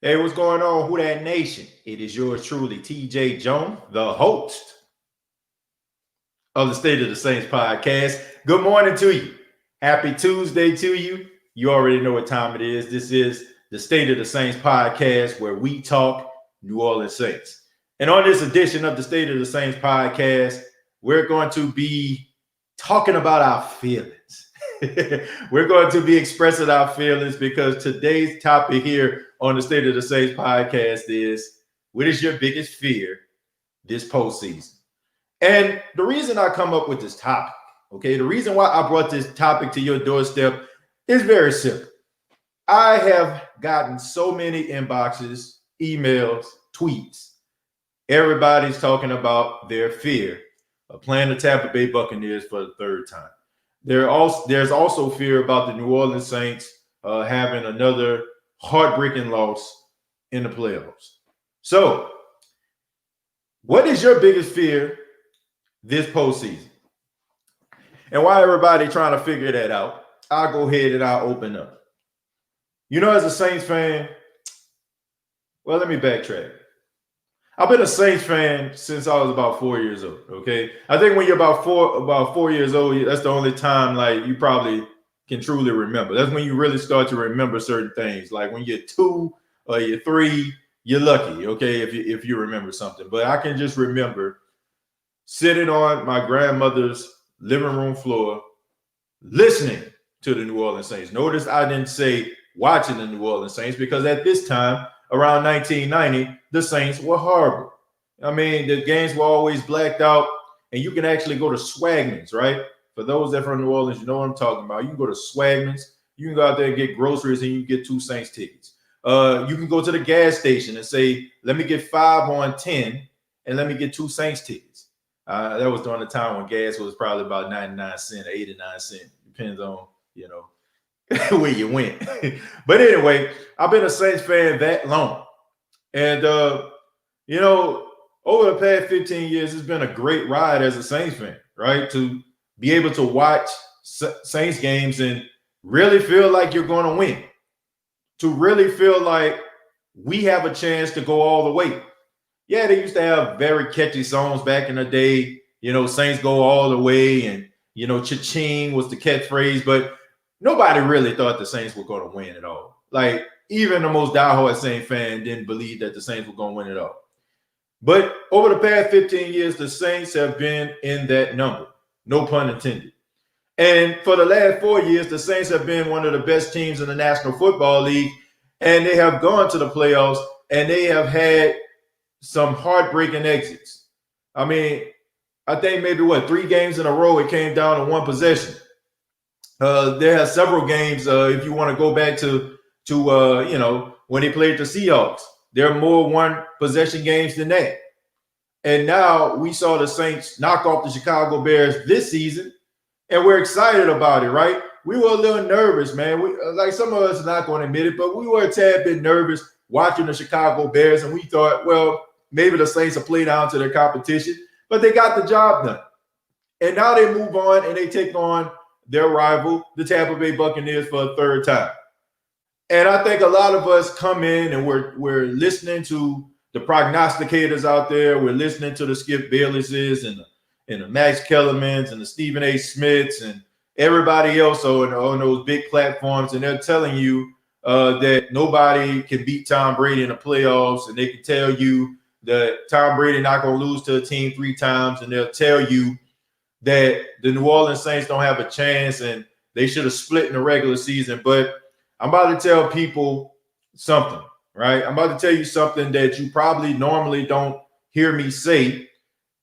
Hey, what's going on, Who Dat Nation? It is yours truly, TJ Jones, the host of the State of the Saints podcast. Good morning to you. Happy Tuesday to you. You already know what time it is. This is the State of the Saints podcast, where we talk New Orleans Saints. And on this edition of the State of the Saints podcast, we're going to be talking about our feelings. We're going to be expressing our feelings because today's topic here on the State of the Saints podcast is, what is your biggest fear this postseason? And the reason I come up with this topic, the reason why I brought this topic to your doorstep is very simple. I have gotten so many inboxes, emails, tweets. Everybody's talking about their fear of playing the Tampa Bay Buccaneers for the third time. There's also fear about the New Orleans Saints having another heartbreaking loss in the playoffs. So, what is your biggest fear this postseason? And while everybody trying to figure that out, I'll go ahead and I'll open up. You know, as a Saints fan, well, let me backtrack. I've been a Saints fan since I was about 4 years old, okay? I think when you're about four years old, that's the only time, like, you probably can truly remember. That's when you really start to remember certain things. Like when you're 2 or you're 3, you're lucky, okay, if you remember something. But I can just remember sitting on my grandmother's living room floor listening to the New Orleans Saints. Notice I didn't say watching the New Orleans Saints, because at this time, around 1990, the Saints were horrible. I mean, the games were always blacked out, and you can actually go to Swagman's, right? For those that are from New Orleans, you know what I'm talking about. You can go to Swagman's. You can go out there and get groceries, and you can get 2 Saints tickets. You can go to the gas station and say, let me get 5 on 10, and let me get 2 Saints tickets. That was during the time when gas was probably about 99 cents, 89 cents. Depends on, where you went. But anyway, I've been a Saints fan that long. And, over the past 15 years, it's been a great ride as a Saints fan, right? To be able to watch Saints games and really feel like you're going to win. To really feel like we have a chance to go all the way. Yeah, they used to have very catchy songs back in the day. Saints go all the way, and, cha-ching was the catchphrase, but nobody really thought the Saints were going to win at all. Like, even the most diehard Saints fan didn't believe that the Saints were going to win at all. But over the past 15 years, the Saints have been in that number. No pun intended. And for the last 4 years, the Saints have been one of the best teams in the National Football League. And they have gone to the playoffs, and they have had some heartbreaking exits. I mean, I think maybe, 3 games in a row, it came down to 1 possession. There are several games, if you want to go back to when they played the Seahawks. There are more 1-possession games than that. And now we saw the Saints knock off the Chicago Bears this season, and we're excited about it, right? We were a little nervous, man. Like, some of us are not going to admit it, but we were a tad bit nervous watching the Chicago Bears, and we thought, well, maybe the Saints will play down to their competition, but they got the job done. And now they move on, and they take on their rival, the Tampa Bay Buccaneers, for a third time. And I think a lot of us come in and we're listening to the prognosticators out there. We're listening to the Skip Baylesses and the Max Kellermans and the Stephen A. Smiths and everybody else on those big platforms. And they're telling you that nobody can beat Tom Brady in the playoffs. And they can tell you that Tom Brady not going to lose to a team 3 times. And they'll tell you that the New Orleans Saints don't have a chance and they should have split in the regular season. But I'm about to tell people something, right? I'm about to tell you something that you probably normally don't hear me say.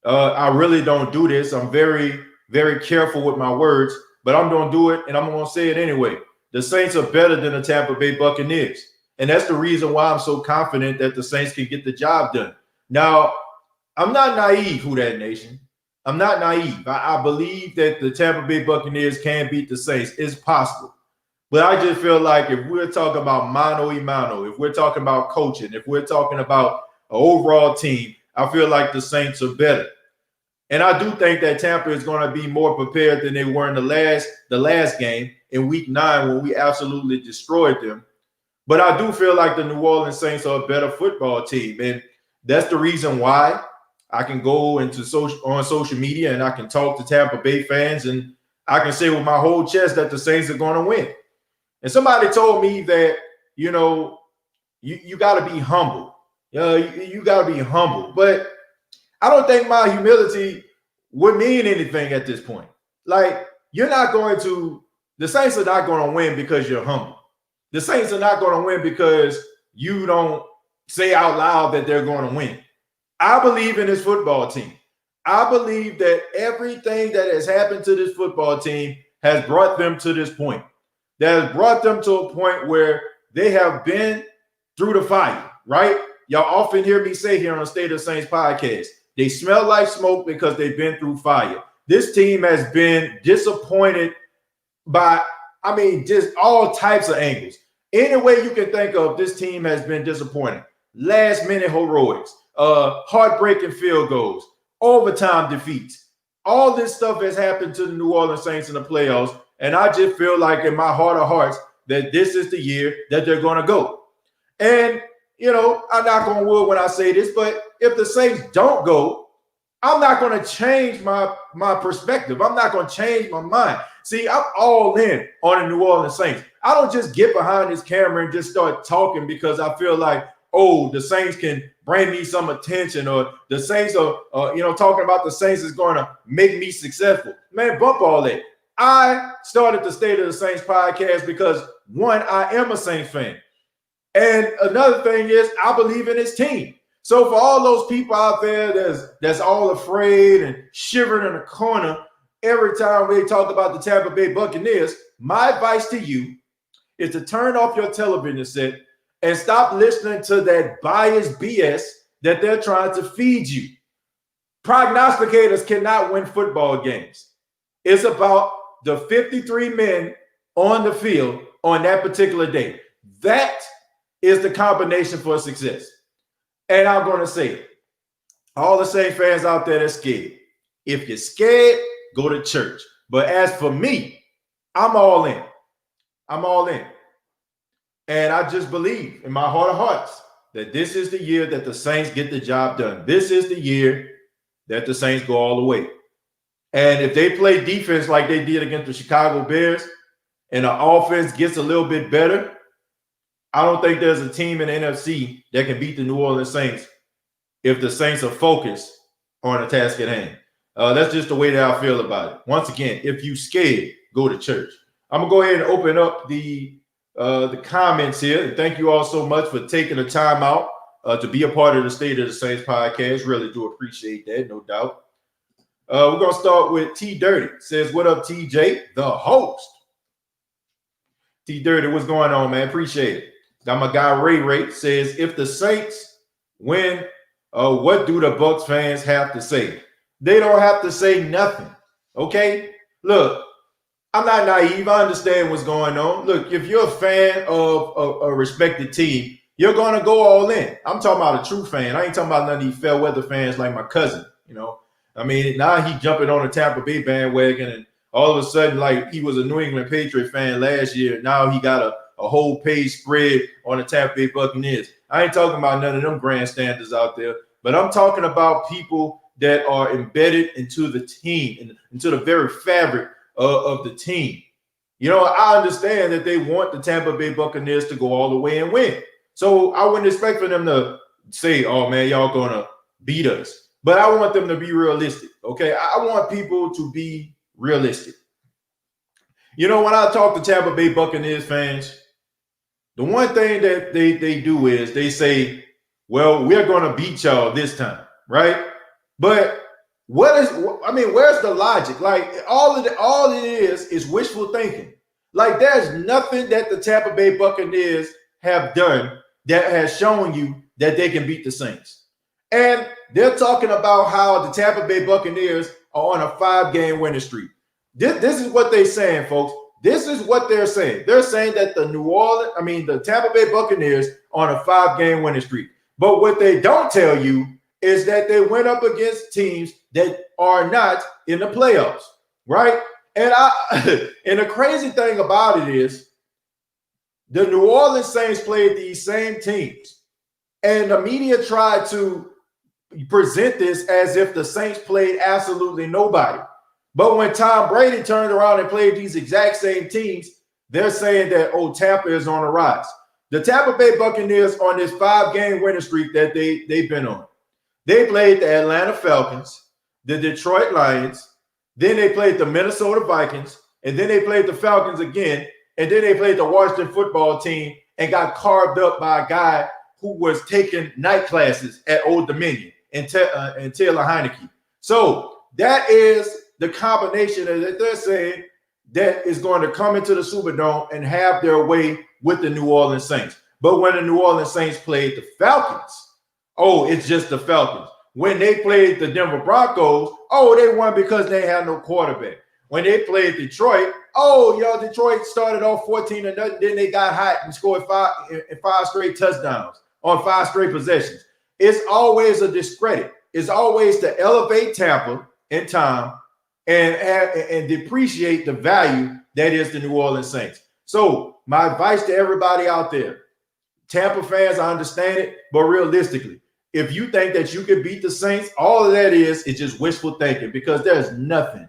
I really don't do this. I'm very very careful with my words, but I'm going to do it, and I'm going to say it anyway. The Saints are better than the Tampa Bay Buccaneers. And that's the reason why I'm so confident that the Saints can get the job done. Now, I'm not naive, Who Dat Nation. I'm not naive. I believe that the Tampa Bay Buccaneers can beat the Saints. It's possible. But I just feel like if we're talking about mano a mano, if we're talking about coaching, if we're talking about an overall team, I feel like the Saints are better. And I do think that Tampa is going to be more prepared than they were in the last game in week 9 when we absolutely destroyed them. But I do feel like the New Orleans Saints are a better football team. And that's the reason why I can go on social media and I can talk to Tampa Bay fans and I can say with my whole chest that the Saints are going to win. And somebody told me that, you got to be humble. You got to be humble. But I don't think my humility would mean anything at this point. Like, the Saints are not going to win because you're humble. The Saints are not going to win because you don't say out loud that they're going to win. I believe in this football team. I believe that everything that has happened to this football team has brought them to this point. That has brought them to a point where they have been through the fire, right? Y'all often hear me say here on the State of Saints podcast, they smell like smoke because they've been through fire. This team has been disappointed by, just all types of angles. Any way you can think of, this team has been disappointing. Last minute heroics, heartbreaking field goals, overtime defeats. All this stuff has happened to the New Orleans Saints in the playoffs. And I just feel like in my heart of hearts that this is the year that they're going to go. And, I'm knock on wood when I say this, but if the Saints don't go, I'm not going to change my perspective. I'm not going to change my mind. See, I'm all in on the New Orleans Saints. I don't just get behind this camera and just start talking because I feel like, the Saints can bring me some attention, or the Saints are, talking about the Saints is going to make me successful. Man, bump all that. I started the State of the Saints podcast because, one, I am a Saints fan. And another thing is I believe in this team. So for all those people out there that's all afraid and shivering in a corner every time we talk about the Tampa Bay Buccaneers, my advice to you is to turn off your television set and stop listening to that biased BS that they're trying to feed you. Prognosticators cannot win football games. It's about the 53 men on the field on that particular day. That is the combination for success. And I'm going to say it. All the Saints fans out there that's scared. If you're scared, go to church. But as for me, I'm all in. I'm all in. And I just believe in my heart of hearts that this is the year that the Saints get the job done. This is the year that the Saints go all the way. And if they play defense like they did against the Chicago Bears and the offense gets a little bit better, I don't think there's a team in the NFC that can beat the New Orleans Saints if the Saints are focused on the task at hand. That's just the way that I feel about it. Once again, if you scared, go to church. I'm going to go ahead and open up the comments here. And thank you all so much for taking the time out to be a part of the State of the Saints podcast. Really do appreciate that, no doubt. We're going to start with T Dirty. Says, what up, TJ, the host? T Dirty, what's going on, man? Appreciate it. Got my guy Ray says, if the Saints win, what do the Bucs fans have to say? They don't have to say nothing, okay? Look, I'm not naive. I understand what's going on. Look, if you're a fan of a respected team, you're going to go all in. I'm talking about a true fan. I ain't talking about none of these fair weather fans like my cousin, now he jumping on the Tampa Bay bandwagon, and all of a sudden, like he was a New England Patriot fan last year. Now he got a whole page spread on the Tampa Bay Buccaneers. I ain't talking about none of them grandstanders out there, but I'm talking about people that are embedded into the team, into the very fabric of the team. I understand that they want the Tampa Bay Buccaneers to go all the way and win. So I wouldn't expect for them to say, oh, man, y'all going to beat us. But I want them to be realistic, okay? I want people to be realistic. When I talk to Tampa Bay Buccaneers fans, the one thing that they do is they say, well, we're going to beat y'all this time, right? But Where's the logic? Like all it is wishful thinking. Like there's nothing that the Tampa Bay Buccaneers have done that has shown you that they can beat the Saints. And they're talking about how the Tampa Bay Buccaneers are on a 5-game winning streak. This is what they're saying, folks. This is what they're saying. They're saying that the Tampa Bay Buccaneers are on a 5-game winning streak. But what they don't tell you is that they went up against teams that are not in the playoffs, right? And and the crazy thing about it is the New Orleans Saints played these same teams, and the media tried to present this as if the Saints played absolutely nobody. But when Tom Brady turned around and played these exact same teams, they're saying that, Tampa is on the rise. The Tampa Bay Buccaneers on this 5-game winning streak that they've been on. They played the Atlanta Falcons, the Detroit Lions, then they played the Minnesota Vikings, and then they played the Falcons again, and then they played the Washington football team and got carved up by a guy who was taking night classes at Old Dominion and Taylor Heineke. So that is the combination that they're saying that is going to come into the Superdome and have their way with the New Orleans Saints. But when the New Orleans Saints played the Falcons, it's just the Falcons. When they played the Denver Broncos, they won because they had no quarterback. When they played Detroit, Detroit started off 14-0, then they got hot and scored five straight touchdowns on 5 straight possessions. It's always a discredit. It's always to elevate Tampa in time and depreciate the value that is the New Orleans Saints. So my advice to everybody out there, Tampa fans, I understand it, but realistically, if you think that you can beat the Saints, all of that is just wishful thinking, because there's nothing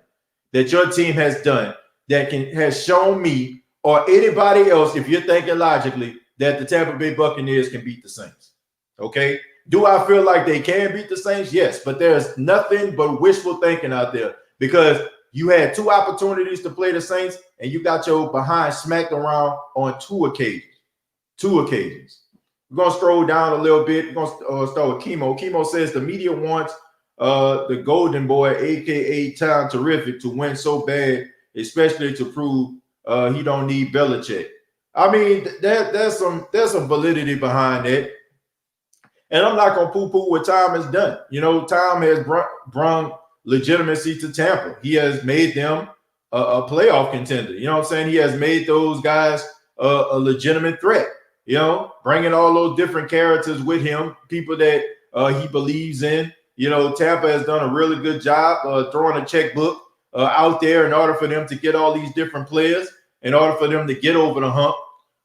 that your team has done that has shown me or anybody else, if you're thinking logically, that the Tampa Bay Buccaneers can beat the Saints. Okay? Do I feel like they can beat the Saints? Yes, but there's nothing but wishful thinking out there, because you had 2 opportunities to play the Saints and you got your behind smacked around on 2 occasions. 2 occasions. We're going to scroll down a little bit. We're going to start with Chemo. Chemo says the media wants the Golden Boy, a.k.a. Tom Terrific, to win so bad, especially to prove he don't need Belichick. I mean, there's some validity behind that. And I'm not going to poo-poo what Tom has done. Tom has brought legitimacy to Tampa. He has made them a playoff contender. You know what I'm saying? He has made those guys a legitimate threat. Bringing all those different characters with him, people that he believes in. Tampa has done a really good job throwing a checkbook out there in order for them to get all these different players, in order for them to get over the hump.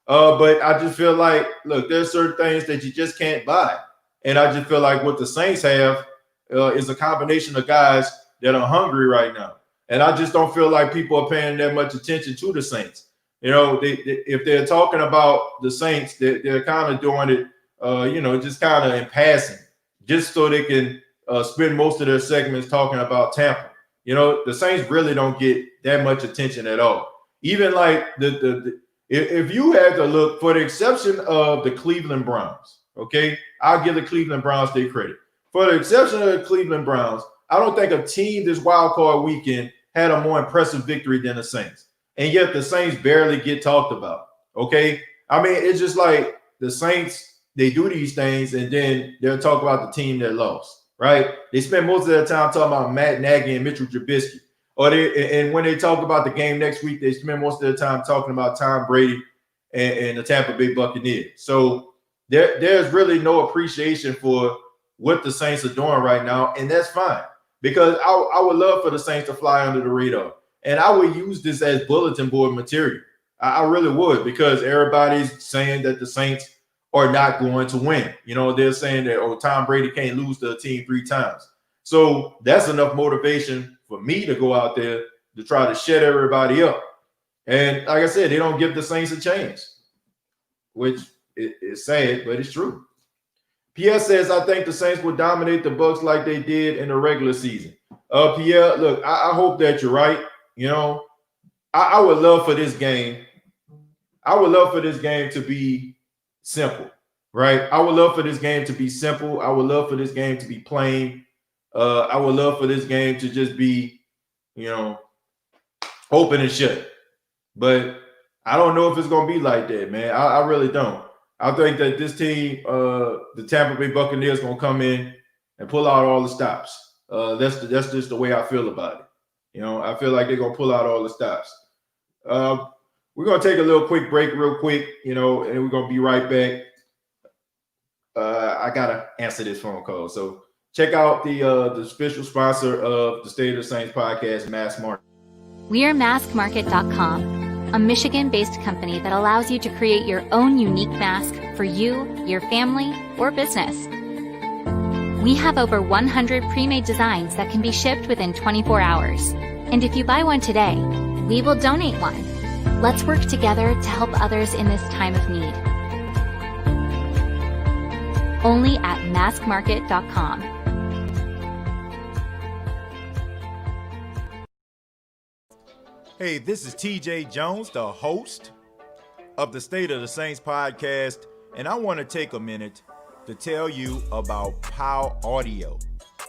But I just feel like, look, there's certain things that you just can't buy. And I just feel like what the Saints have is a combination of guys that are hungry right now. And I just don't feel like people are paying that much attention to the Saints. If they're talking about the Saints, they're kind of doing it, just kind of in passing, just so they can spend most of their segments talking about Tampa. The Saints really don't get that much attention at all. Even like if you had to look, for the exception of the Cleveland Browns, okay, I'll give the Cleveland Browns their credit. For the exception of the Cleveland Browns, I don't think a team this wild card weekend had a more impressive victory than the Saints. And yet the Saints barely get talked about, okay? I mean, it's just like the Saints, they do these things, and then they'll talk about the team that lost, right? They spend most of their time talking about Matt Nagy and Mitchell Trubisky. And when they talk about the game next week, they spend most of their time talking about Tom Brady and the Tampa Bay Buccaneers. So there's really no appreciation for what the Saints are doing right now, and that's fine, because I would love for the Saints to fly under the radar. And I would use this as bulletin board material. I really would, because everybody's saying that the Saints are not going to win. They're saying that, Tom Brady can't lose to a team 3 times. So that's enough motivation for me to go out there to try to shut everybody up. And like I said, they don't give the Saints a chance, which is sad, but it's true. Pierre says, I think the Saints will dominate the Bucs like they did in the regular season. Pierre, look, I hope that you're right. I would love for this game. I would love for this game to be simple, right? I would love for this game to be simple. I would love for this game to be plain. I would love for this game to just be, open and shut. But I don't know if it's going to be like that, man. I really don't. I think that this team, the Tampa Bay Buccaneers, going to come in and pull out all the stops. That's just the way I feel about it. I feel like they're going to pull out all the stops. We're going to take a little quick break real quick, and we're going to be right back. I got to answer this phone call. So check out the official sponsor of the State of the Saints podcast, Mass Market. We are maskmarket.com, a Michigan-based company that allows you to create your own unique mask for you, your family, or business. We have over 100 pre-made designs that can be shipped within 24 hours. And if you buy one today, we will donate one. Let's work together to help others in this time of need. Only at maskmarket.com. Hey, this is TJ Jones, the host of the State of the Saints podcast, and I want to take a minute to tell you about POW Audio.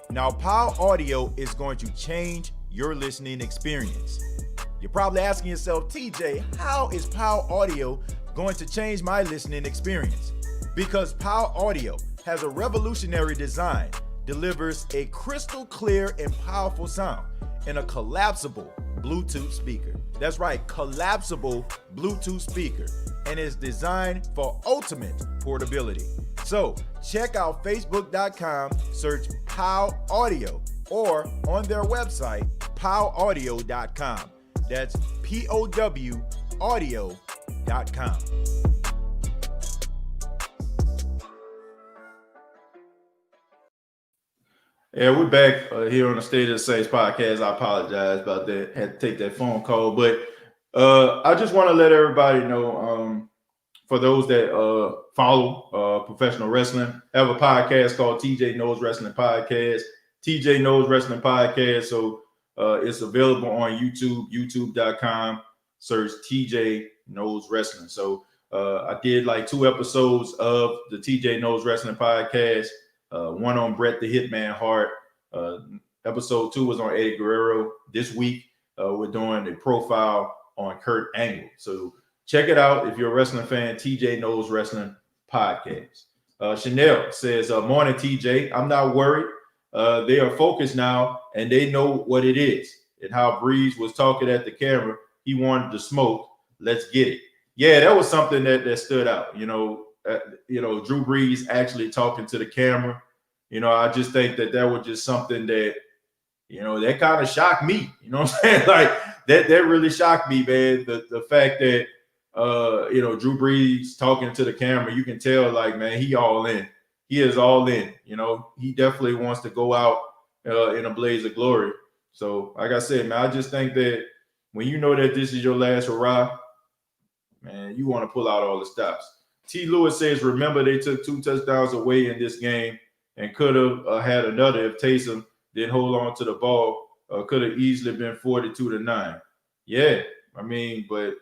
Now, POW Audio is going to change your listening experience. You're probably asking yourself, TJ, how is POW Audio going to change my listening experience? Because POW Audio has a revolutionary design, delivers a crystal clear and powerful sound in a collapsible Bluetooth speaker. That's right, collapsible Bluetooth speaker, and is designed for ultimate portability. So check out facebook.com, search POW Audio, or on their website, powaudio.com. That's POW audio.com. Yeah, we're back here on the State of the Saints podcast. I apologize about that. Had to take that phone call. But I just want to let everybody know, for those that follow professional wrestling, I have a podcast called TJ Knows Wrestling Podcast. TJ Knows Wrestling Podcast. So it's available on YouTube, youtube.com. Search TJ Knows Wrestling. So I did like 2 episodes of the TJ Knows Wrestling Podcast. One on Bret the Hitman Hart. Episode 2 was on Eddie Guerrero. This week, we're doing a profile on Kurt Angle. So check it out if you're a wrestling fan. TJ Knows Wrestling Podcast. Chanel says, morning, TJ. I'm not worried. They are focused now, and they know what it is. And how Breeze was talking at the camera. He wanted to smoke. Let's get it. Yeah, that was something that stood out. Drew Brees actually talking to the camera. I just think that was just something that, that kind of shocked me. You know what I'm saying? Like that really shocked me, man. The fact that, Drew Brees talking to the camera, you can tell, like, man, he all in. He is all in. He definitely wants to go out in a blaze of glory. So, like I said, man, I just think that when you know that this is your last hurrah, man, you want to pull out all the stops. T. Lewis says, remember they took 2 touchdowns away in this game and could have had another if Taysom didn't hold on to the ball. Could have easily been 42-9. Yeah, I mean, but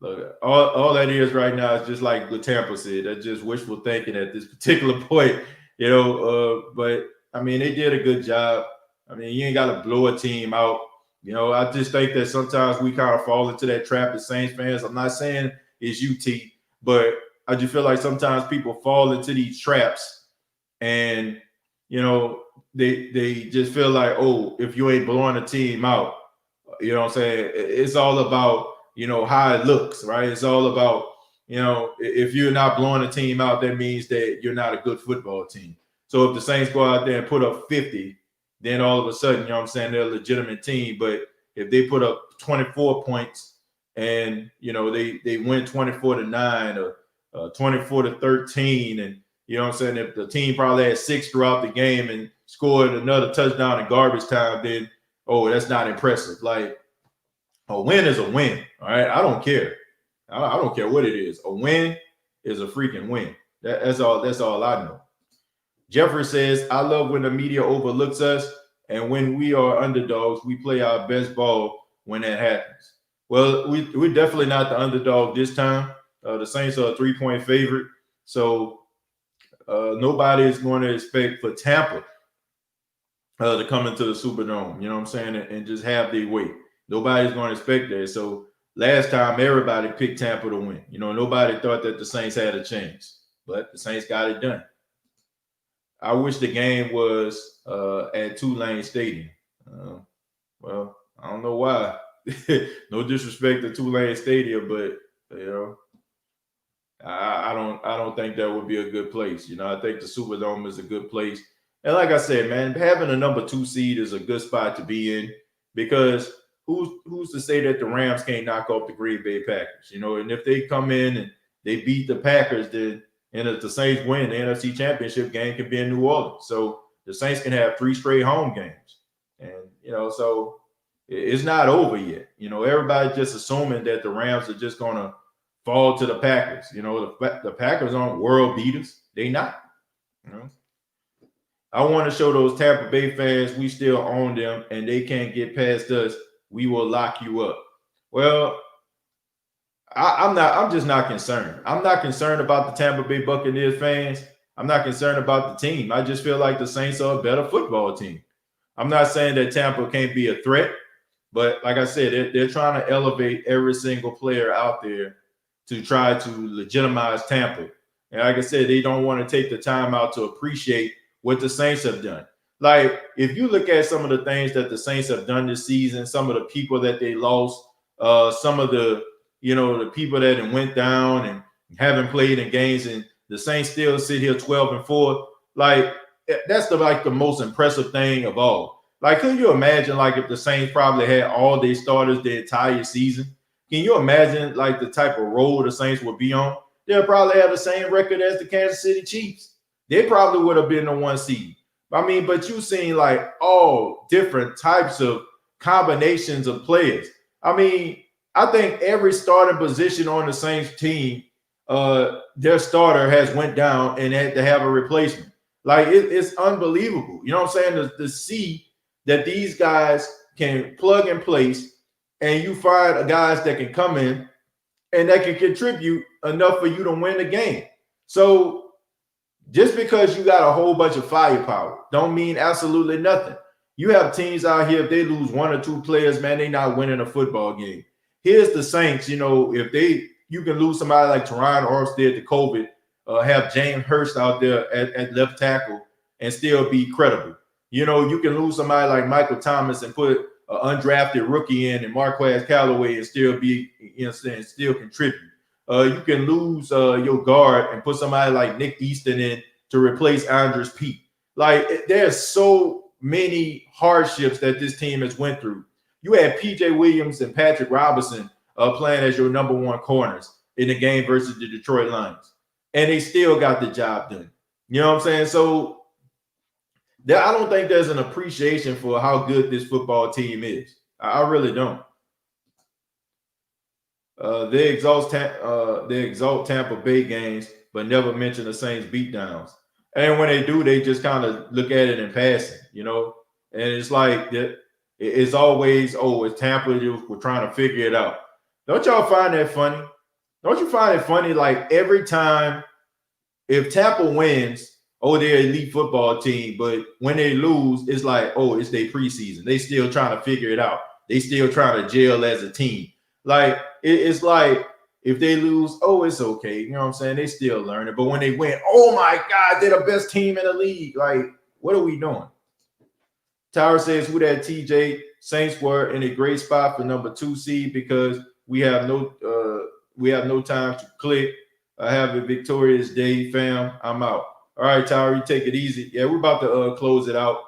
look, all that is right now is just like what Tampa said. That's just wishful thinking at this particular point, But, I mean, they did a good job. I mean, you ain't got to blow a team out. I just think that sometimes we kind of fall into that trap as Saints fans. I'm not saying it's UT, but I just feel like sometimes people fall into these traps and, they just feel like, oh, if you ain't blowing a team out, you know what I'm saying? It's all about, how it looks, right? It's all about, if you're not blowing a team out, that means that you're not a good football team. So if the Saints go out there and put up 50, then all of a sudden, they're a legitimate team. But if they put up 24 points and, they win 24-9 or 24-13, and, if the team probably had 6 throughout the game and scored another touchdown in garbage time, then, oh, that's not impressive. Like, a win is a win, all right? I don't care. I don't care what it is. A win is a freaking win. That's all I know. Jeffrey says, I love when the media overlooks us, and when we are underdogs, we play our best ball when that happens. Well, we're definitely not the underdog this time. The Saints are a 3-point favorite, so nobody is going to expect for Tampa to come into the Superdome. You know what I'm saying? And just have their way. Nobody's going to expect that. So last time, everybody picked Tampa to win. You know, nobody thought that the Saints had a chance, but the Saints got it done. I wish the game was at Tulane Stadium. Well, I don't know why. No disrespect to Tulane Stadium, but you know, I don't think that would be a good place. You know, I think the Superdome is a good place. And like I said, man, having a number 2 seed is a good spot to be in, because who's to say that the Rams can't knock off the Green Bay Packers? You know, and if they come in and they beat the Packers, then and if the Saints win, the NFC Championship game can be in New Orleans. So the Saints can have 3 straight home games. And, you know, so it's not over yet. You know, everybody's just assuming that the Rams are just going to fall to the Packers. You know, the Packers aren't world beaters. They not. You know, I want to show those Tampa Bay fans we still own them and they can't get past us. We will lock you up. Well, I'm just not concerned. I'm not concerned about the Tampa Bay Buccaneers fans. I'm not concerned about the team. I just feel like the Saints are a better football team. I'm not saying that Tampa can't be a threat, but like I said, they're trying to elevate every single player out there to try to legitimize Tampa. And like I said, they don't want to take the time out to appreciate what the Saints have done. Like, if you look at some of the things that the Saints have done this season, some of the people that they lost, some of the, you know, the people that went down and haven't played in games, and the Saints still sit here 12-4. Like, that's the most impressive thing of all. Like, can you imagine, like, if the Saints probably had all their starters the entire season? Can you imagine, like, the type of role the Saints would be on? They'll probably have the same record as the Kansas City Chiefs. They probably would have been the 1 seed. I mean, but you've seen, like, all different types of combinations of players. I mean, I think every starting position on the Saints team, their starter has went down and had to have a replacement. Like, it's unbelievable. You know what I'm saying? To see that these guys can plug and place, and you find guys that can come in and that can contribute enough for you to win the game. So just because you got a whole bunch of firepower don't mean absolutely nothing. You have teams out here, if they lose 1 or 2 players, man, they're not winning a football game. Here's the Saints, you know, you can lose somebody like Teron Armstead to COVID, have James Hurst out there at left tackle and still be credible. You know, you can lose somebody like Michael Thomas and put an undrafted rookie in and Marquez Callaway and still be, you know, still contribute. You can lose your guard and put somebody like Nick Easton in to replace Andres Pete. Like, there's so many hardships that this team has went through. You had PJ Williams and Patrick Robinson playing as your number 1 corners in the game versus the Detroit Lions, and they still got the job done. You know what I'm saying? So I don't think there's an appreciation for how good this football team is. I really don't. They exalt Tampa Bay games, but never mention the Saints beatdowns. And when they do, they just kind of look at it in passing, you know. And it's like that. It's always, it's Tampa. We're trying to figure it out. Don't y'all find that funny? Don't you find it funny? Like, every time, if Tampa wins, they're an elite football team. But when they lose, it's like, it's their preseason. They still trying to figure it out. They still trying to gel as a team. Like, it's like, if they lose, it's okay. You know what I'm saying? They still learning. But when they win, oh my God, they're the best team in the league. Like, what are we doing? Tower says, who that TJ? Saints were in a great spot for number 2 seed because we have no time to click. I have a victorious day, fam. I'm out. All right, Tower, you take it easy. Yeah, we're about to close it out.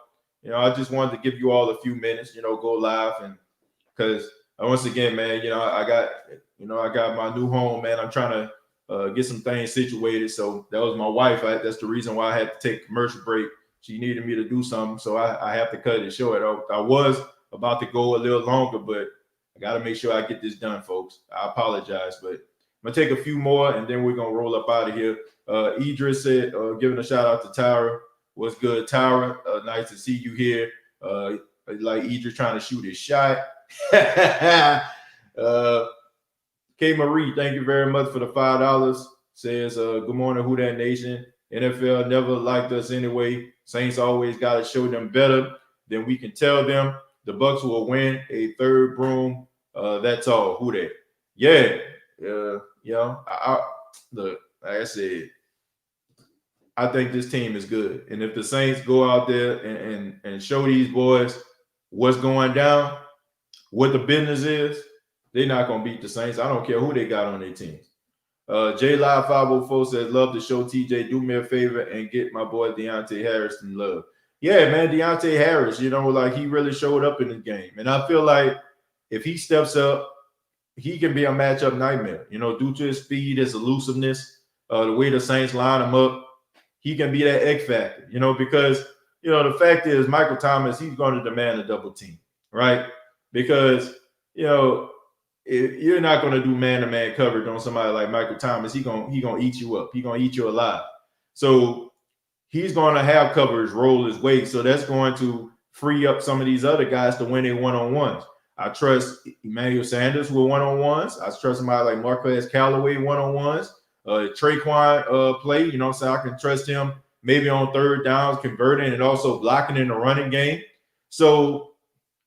You know, I just wanted to give you all a few minutes, you know, go live, and because once again, man, you know, I got my new home, man. I'm trying to get some things situated. So that was my wife. That's the reason why I had to take a commercial break. She needed me to do something, so I have to cut it short. I was about to go a little longer, but I got to make sure I get this done, folks. I apologize, but I'm going to take a few more, and then we're going to roll up out of here. Idris said, giving a shout-out to Tyra. What's good, Tyra? Nice to see you here. Like Idris trying to shoot his shot. K. Marie, thank you very much for the $5. Says, good morning, Who Dat Nation. NFL never liked us anyway. Saints always got to show them better. then we can tell them the Bucks will win a third broom. That's all. Who that? Yeah. Look, like I said, I think this team is good. And if the Saints go out there and show these boys what's going down, what the business is, they're not going to beat the Saints. I don't care who they got on their team. J Live 504 says, love the show, TJ. Do me a favor and get my boy Deontay Harris some love. Yeah, man, Deontay Harris, like he really showed up in the game. And I feel like if he steps up, he can be a matchup nightmare, due to his speed, his elusiveness, the way the Saints line him up. He can be that X factor, because, the fact is Michael Thomas, he's going to demand a double team, right? Because, you're not going to do man-to-man coverage on somebody like Michael Thomas. He's going to eat you up. He's going to eat you alive. So he's going to have coverage roll his weight. So that's going to free up some of these other guys to win their one-on-ones. I trust Emmanuel Sanders with one-on-ones. I trust somebody like Marquez Callaway one-on-ones. Traquan play, so I can trust him maybe on third downs, converting and also blocking in the running game. So,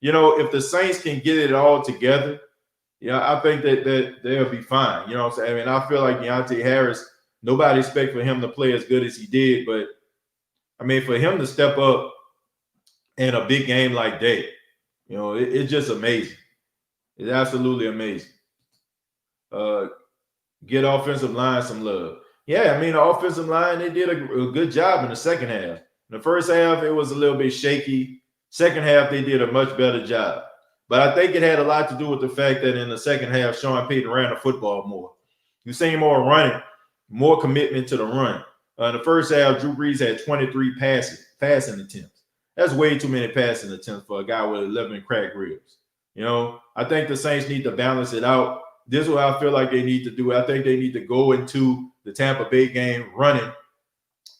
if the Saints can get it all together, I think that they'll be fine. You know what I'm saying? I mean, I feel like Deontay Harris, nobody expect for him to play as good as he did. But, I mean, for him to step up in a big game like that, it's just amazing. It's absolutely amazing. Get offensive line some love. Yeah, I mean, the offensive line, they did a good job in the second half. In the first half, it was a little bit shaky. Second half, they did a much better job. But I think it had a lot to do with the fact that in the second half, Sean Payton ran the football more. You see more running, more commitment to the run. In the first half, Drew Brees had 23 passing attempts. That's way too many passing attempts for a guy with 11 cracked ribs. I think the Saints need to balance it out. This is what I feel like they need to do. I think they need to go into the Tampa Bay game running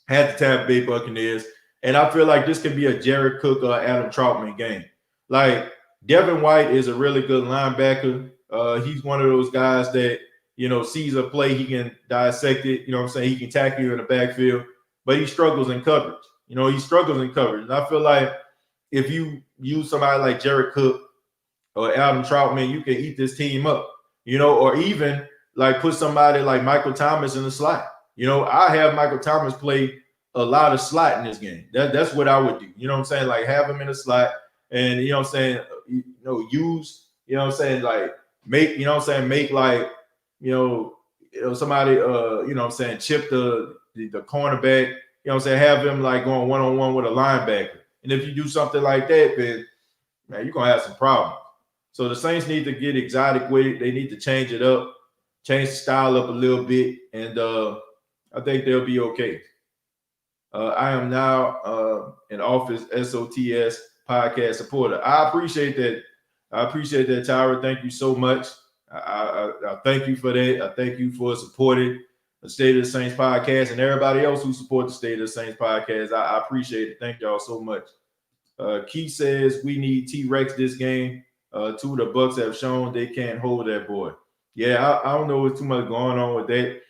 at the Tampa Bay Buccaneers. And I feel like this can be a Jared Cook or Adam Troutman game. Like, Devin White is a really good linebacker. He's one of those guys that, sees a play, he can dissect it. He can tackle you in the backfield, but he struggles in coverage. He struggles in coverage. And I feel like if you use somebody like Jared Cook or Adam Troutman, you can eat this team up, or even like put somebody like Michael Thomas in the slot. I have Michael Thomas play a lot of slot in this game. That's what I would do. Like have him in the slot and, use, like make, make like, somebody, chip the cornerback, have him like going one-on-one with a linebacker. And if you do something like that, then, man, you're going to have some problems. So the Saints need to get exotic with it. They need to change it up, change the style up a little bit, and I think they'll be okay. I am now an Office SOTS podcast supporter. I appreciate that. Tyra. Thank you so much. I thank you for that. I thank you for supporting the State of the Saints podcast and everybody else who support the State of the Saints podcast. I appreciate it. Thank y'all so much. Keith says we need T-Rex this game. Two of the Bucks have shown they can't hold that boy. Yeah, I don't know what's too much going on with that.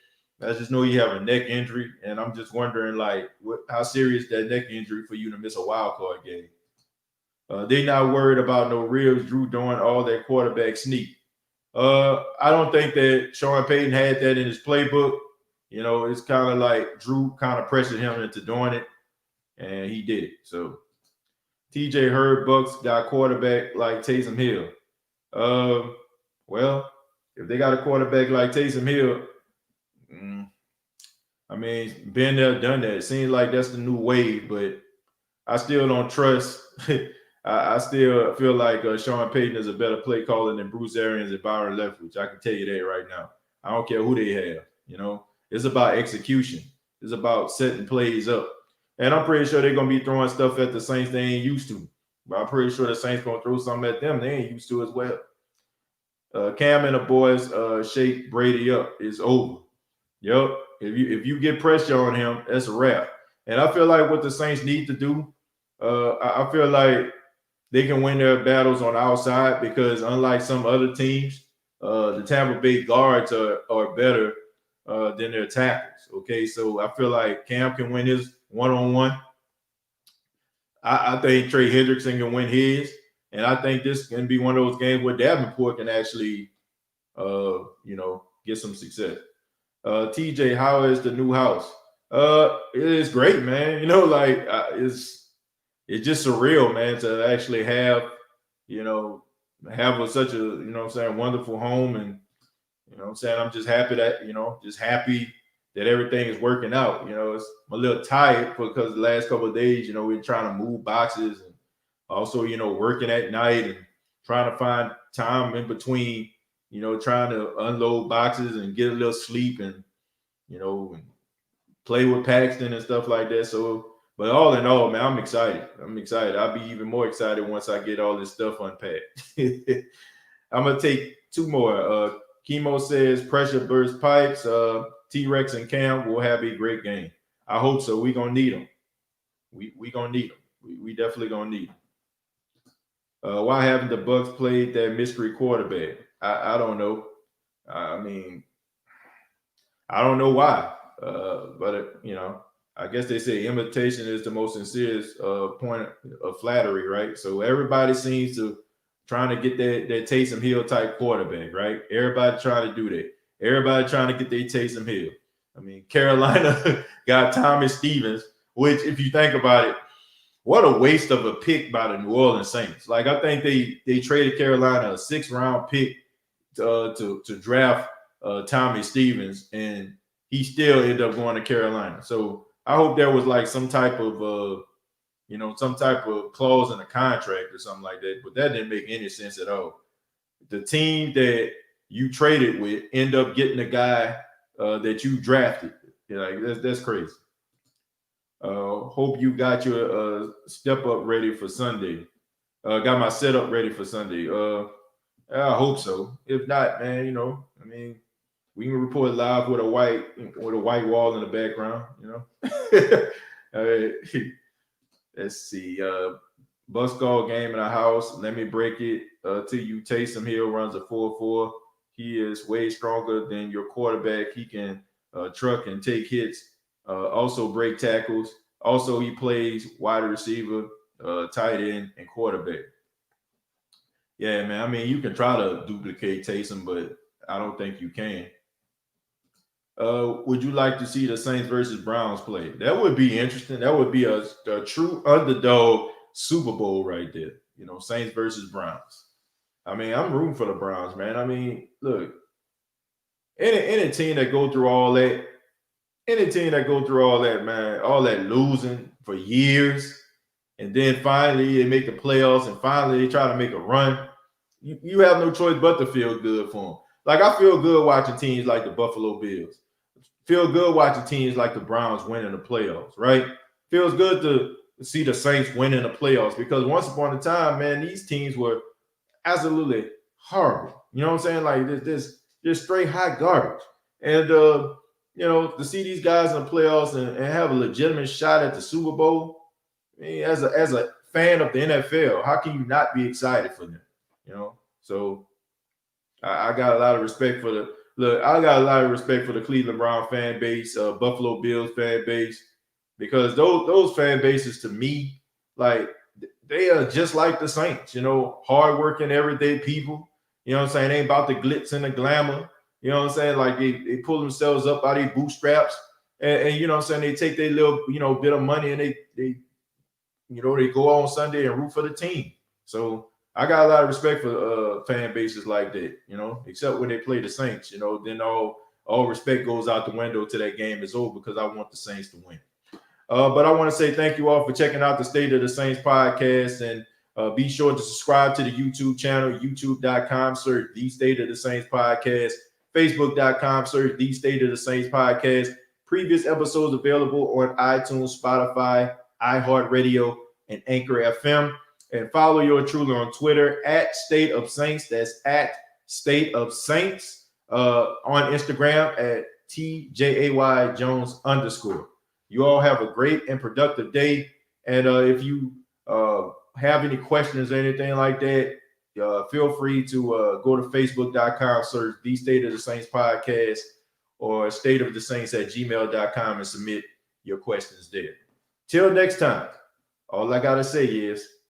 I just know you have a neck injury, and I'm just wondering, like, how serious that neck injury for you to miss a wild card game. They not worried about no ribs. Drew doing all that quarterback sneak. I don't think that Sean Payton had that in his playbook. It's kind of like Drew kind of pressured him into doing it, and he did it. So TJ Hurd Bucks got quarterback like Taysom Hill. Well, if they got a quarterback like Taysom Hill, I mean, been there, done that. It seems like that's the new wave, but I still don't trust. I still feel like Sean Payton is a better play caller than Bruce Arians and Byron Leftwich. I can tell you that right now. I don't care who they have. It's about execution. It's about setting plays up. And I'm pretty sure they're going to be throwing stuff at the Saints they ain't used to. But I'm pretty sure the Saints going to throw something at them they ain't used to as well. Cam and the boys shake Brady up. It's over. Yep. If you get pressure on him, that's a wrap. And I feel like what the Saints need to do, I feel like they can win their battles on the outside because unlike some other teams, the Tampa Bay guards are better than their tackles. Okay, so I feel like Cam can win his one-on-one. I think Trey Hendrickson can win his, and I think this can be one of those games where Davenport can actually, get some success. TJ, how is the new house? It is great, man. It's just surreal, man, to actually have, such a, wonderful home. And, I'm just happy that, that everything is working out. It's I'm a little tired because the last couple of days, we're trying to move boxes and also, working at night and trying to find time in between, trying to unload boxes and get a little sleep and, and play with Paxton and stuff like that. So, but all in all, man, I'm excited. I'll be even more excited once I get all this stuff unpacked. I'm going to take two more. Chemo says pressure burst pipes. T-Rex and Cam will have a great game. I hope so. We're going to need them. We going to need them. We definitely going to need them. Why haven't the Bucks played that mystery quarterback? I don't know. I mean, I don't know why. But I guess they say imitation is the most sincere point of flattery, right? So everybody seems to trying to get that Taysom Hill type quarterback, right? Everybody trying to do that. Everybody trying to get their Taysom Hill. I mean, Carolina got Thomas Stevens, which, if you think about it, what a waste of a pick by the New Orleans Saints. Like, I think they traded Carolina a 6th-round pick to draft Tommy Stevens, and he still ended up going to Carolina. So I hope there was like some type of clause in the contract or something like that. But that didn't make any sense at all. The team that you traded with end up getting the guy that you drafted. That's crazy. Hope you got your step up ready for Sunday. Got my setup ready for Sunday. I hope so. If not, man, we can report live with a white wall in the background. All right. Let's see. Bus call game in the house. Let me break it to you. Taysom Hill runs a 4.4. He is way stronger than your quarterback. He can truck and take hits. Also break tackles. Also, he plays wide receiver, tight end, and quarterback. Yeah, man. I mean, you can try to duplicate Taysom, but I don't think you can. Would you like to see the Saints versus Browns play? That would be interesting. That would be a true underdog Super Bowl right there. Saints versus Browns. I mean, I'm rooting for the Browns, man. I mean, look, any team that go through all that, man, all that losing for years, and then finally they make the playoffs, and finally they try to make a run. You have no choice but to feel good for them. Like, I feel good watching teams like the Buffalo Bills. Feel good watching teams like the Browns winning the playoffs, right? Feels good to see the Saints winning the playoffs because once upon a time, man, these teams were absolutely horrible. You know what I'm saying? Like, this straight hot garbage. And, to see these guys in the playoffs and have a legitimate shot at the Super Bowl, I mean, as a fan of the NFL, how can you not be excited for them? So I got a lot of respect for the Cleveland Brown fan base, Buffalo Bills fan base, because those fan bases, to me, like, they are just like the Saints, hardworking, everyday people. You know what I'm saying? They ain't about the glitz and the glamour. You know what I'm saying? Like, they pull themselves up out of their bootstraps, and you know what I'm saying? They take their little, bit of money and they go on Sunday and root for the team. So I got a lot of respect for fan bases like that, except when they play the Saints, then all respect goes out the window till that game is over because I want the Saints to win. But I want to say thank you all for checking out the State of the Saints podcast, and be sure to subscribe to the YouTube channel, youtube.com, search The State of the Saints podcast, facebook.com, search The State of the Saints podcast. Previous episodes available on iTunes, Spotify, iHeartRadio, and Anchor FM. And follow yours truly on Twitter at State of Saints. That's at State of Saints. On Instagram at TJAY Jones _. You all have a great and productive day. And if you have any questions or anything like that, feel free to go to facebook.com, search The State of the Saints podcast, or stateofthesaints@gmail.com and submit your questions there. Till next time. All I got to say is